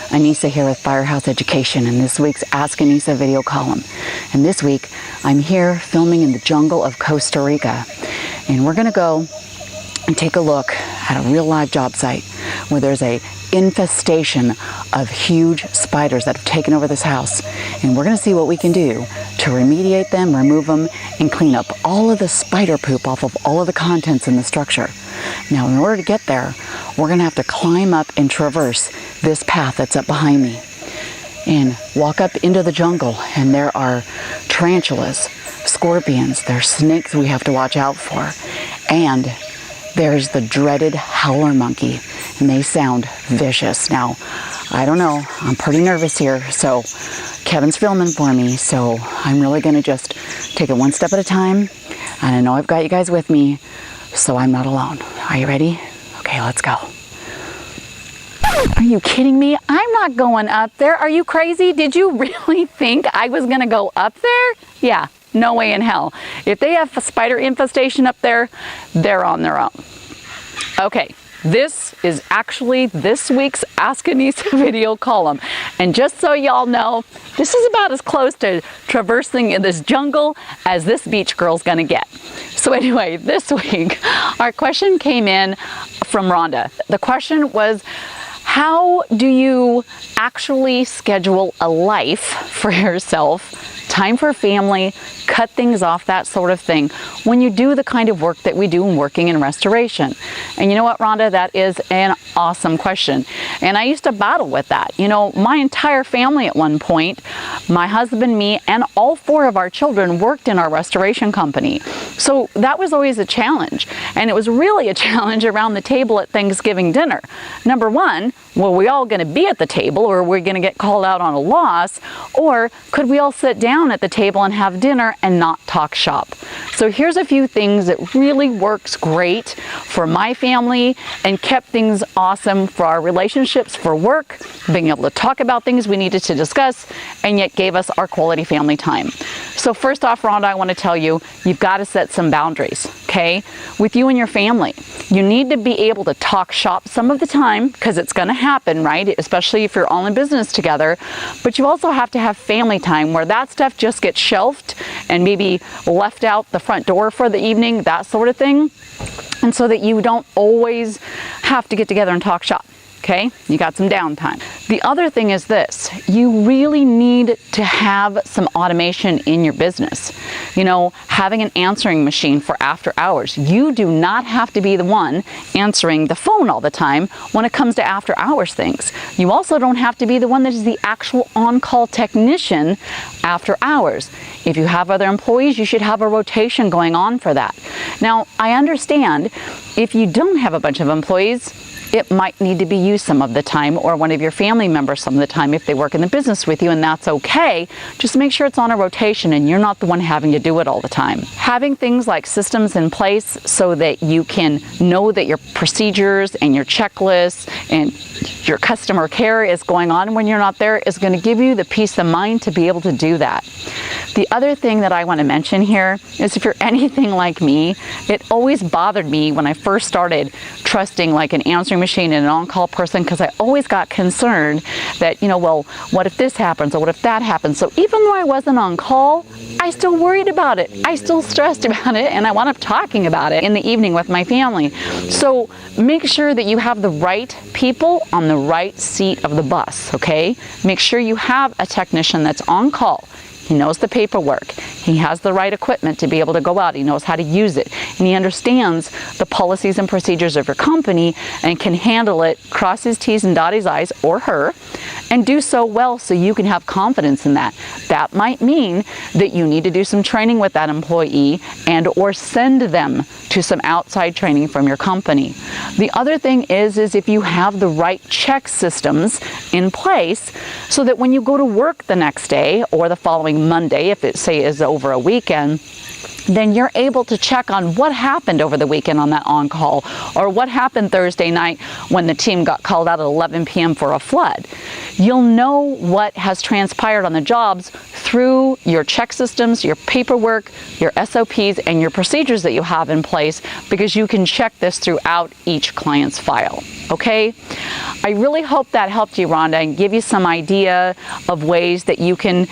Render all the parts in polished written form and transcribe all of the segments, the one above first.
Annissa here with Firehouse Education in this week's Ask Annissa video column. And this week, I'm here filming in the jungle of Costa Rica. And we're gonna go and take a look at a real live job site where there's a infestation of huge spiders that have taken over this house. And we're gonna see what we can do to remediate them, remove them, and clean up all of the spider poop off of all of the contents in the structure. Now, in order to get there, we're gonna have to climb up and traverse this path that's up behind me and walk up into the jungle. And there are tarantulas, scorpions, there's snakes we have to watch out for. And there's the dreaded howler monkey, and they sound vicious. Now, I don't know, I'm pretty nervous here, so Kevin's filming for me, so I'm really gonna just take it one step at a time. And I know I've got you guys with me, so I'm not alone. Are you ready? Okay, let's go. Are you kidding me? I'm not going up there. Are you crazy? Did you really think I was gonna go up there? Yeah. No way in hell. If they have a spider infestation up there, they're on their own. Okay, this is actually this week's Ask Annissa video column. And just so y'all know, this is about as close to traversing in this jungle as this beach girl's gonna get. So anyway, this week, our question came in from Rhonda. The question was, how do you actually schedule a life for yourself, time for family, cut things off, that sort of thing, when you do the kind of work that we do in working in restoration? And you know what, Rhonda, that is an awesome question. And I used to battle with that. You know, my entire family at one point, my husband, me, and all 4 of our children worked in our restoration company. So that was always a challenge. And it was really a challenge around the table at Thanksgiving dinner. Number one, were we all going to be at the table, or were we going to get called out on a loss? Or could we all sit down at the table and have dinner and not talk shop? So here's a few things that really works great for my family and kept things awesome for our relationships, for work, being able to talk about things we needed to discuss, and yet gave us our quality family time. So first off, Rhonda, I want to tell you, you've got to set some boundaries, okay? With you and your family. You need to be able to talk shop some of the time, because it's going to happen, right? Especially if you're all in business together. But you also have to have family time where that stuff just gets shelved and maybe left out the front door for the evening, that sort of thing. And so that you don't always have to get together and talk shop. Okay, you got some downtime. The other thing is this, you really need to have some automation in your business. You know, having an answering machine for after hours. You do not have to be the one answering the phone all the time when it comes to after hours things. You also don't have to be the one that is the actual on-call technician after hours. If you have other employees, you should have a rotation going on for that. Now, I understand if you don't have a bunch of employees, it might need to be you some of the time, or one of your family members some of the time if they work in the business with you, and that's okay. Just make sure it's on a rotation and you're not the one having to do it all the time. Having things like systems in place so that you can know that your procedures and your checklists and your customer care is going on when you're not there is going to give you the peace of mind to be able to do that. The other thing that I want to mention here is, if you're anything like me, it always bothered me when I first started trusting like an answering machine and an on-call person, because I always got concerned that, you know, well, what if this happens or what if that happens? So even though I wasn't on call, I still worried about it. I still stressed about it, and I wound up talking about it in the evening with my family. So make sure that you have the right people on the right seat of the bus, okay? Make sure you have a technician that's on call. He knows the paperwork. He has the right equipment to be able to go out. He knows how to use it. And he understands the policies and procedures of your company and can handle it, cross his T's and dot his I's, or her, and do so well so you can have confidence in that. That might mean that you need to do some training with that employee and or send them to some outside training from your company. The other thing is if you have the right check systems in place so that when you go to work the next day or the following Monday, if it say is over a weekend, then you're able to check on what happened over the weekend on that on-call, or what happened Thursday night when the team got called out at 11 p.m. for a flood. You'll know what has transpired on the jobs through your check systems, your paperwork, your SOPs, and your procedures that you have in place, because you can check this throughout each client's file. Okay? I really hope that helped you, Rhonda, and give you some idea of ways that you can,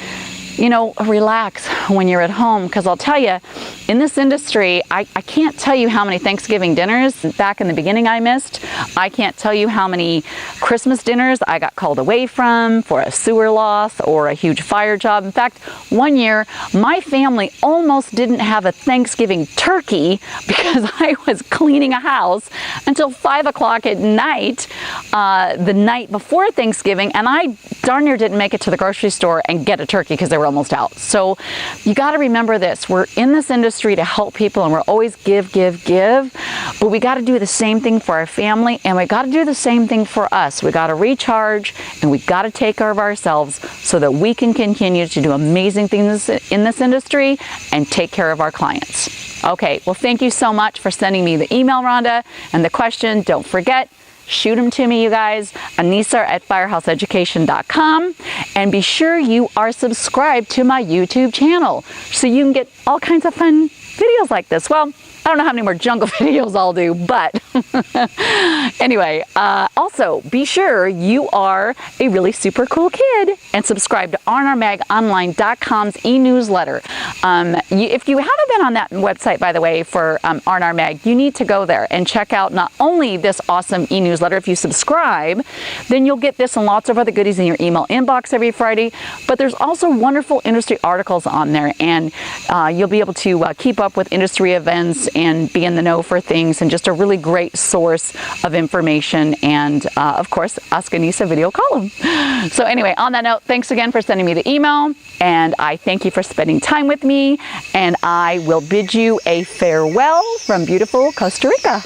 you know, relax when you're at home. Because I'll tell you, in this industry, I can't tell you how many Thanksgiving dinners back in the beginning I missed. I can't tell you how many Christmas dinners I got called away from for a sewer loss or a huge fire job. In fact, one year, my family almost didn't have a Thanksgiving turkey because I was cleaning a house until 5 o'clock at night, the night before Thanksgiving, and I darn near didn't make it to the grocery store and get a turkey because they were almost out. So you got to remember this. We're in this industry to help people, and we're always give, but we got to do the same thing for our family, and we got to do the same thing for us. We got to recharge, and we got to take care of ourselves so that we can continue to do amazing things in this industry and take care of our clients. Okay, well, thank you so much for sending me the email, Rhonda, and the question. Don't forget, shoot them to me, you guys, Annissa@firehouseeducation.com, and be sure you are subscribed to my YouTube channel so you can get all kinds of fun videos like this. Well, I don't know how many more jungle videos I'll do, but anyway, also be sure you are a really super cool kid and subscribe to rnrmagonline.com's e-newsletter. If you haven't been on that website, by the way, for R&R Mag, you need to go there and check out not only this awesome e-newsletter. If you subscribe, then you'll get this and lots of other goodies in your email inbox every Friday, but there's also wonderful industry articles on there, and you'll be able to keep up with industry events and be in the know for things, and just a really great source of information, and of course, Ask Annissa video column. So anyway, on that note, thanks again for sending me the email, and I thank you for spending time with me, and I will bid you a farewell from beautiful Costa Rica.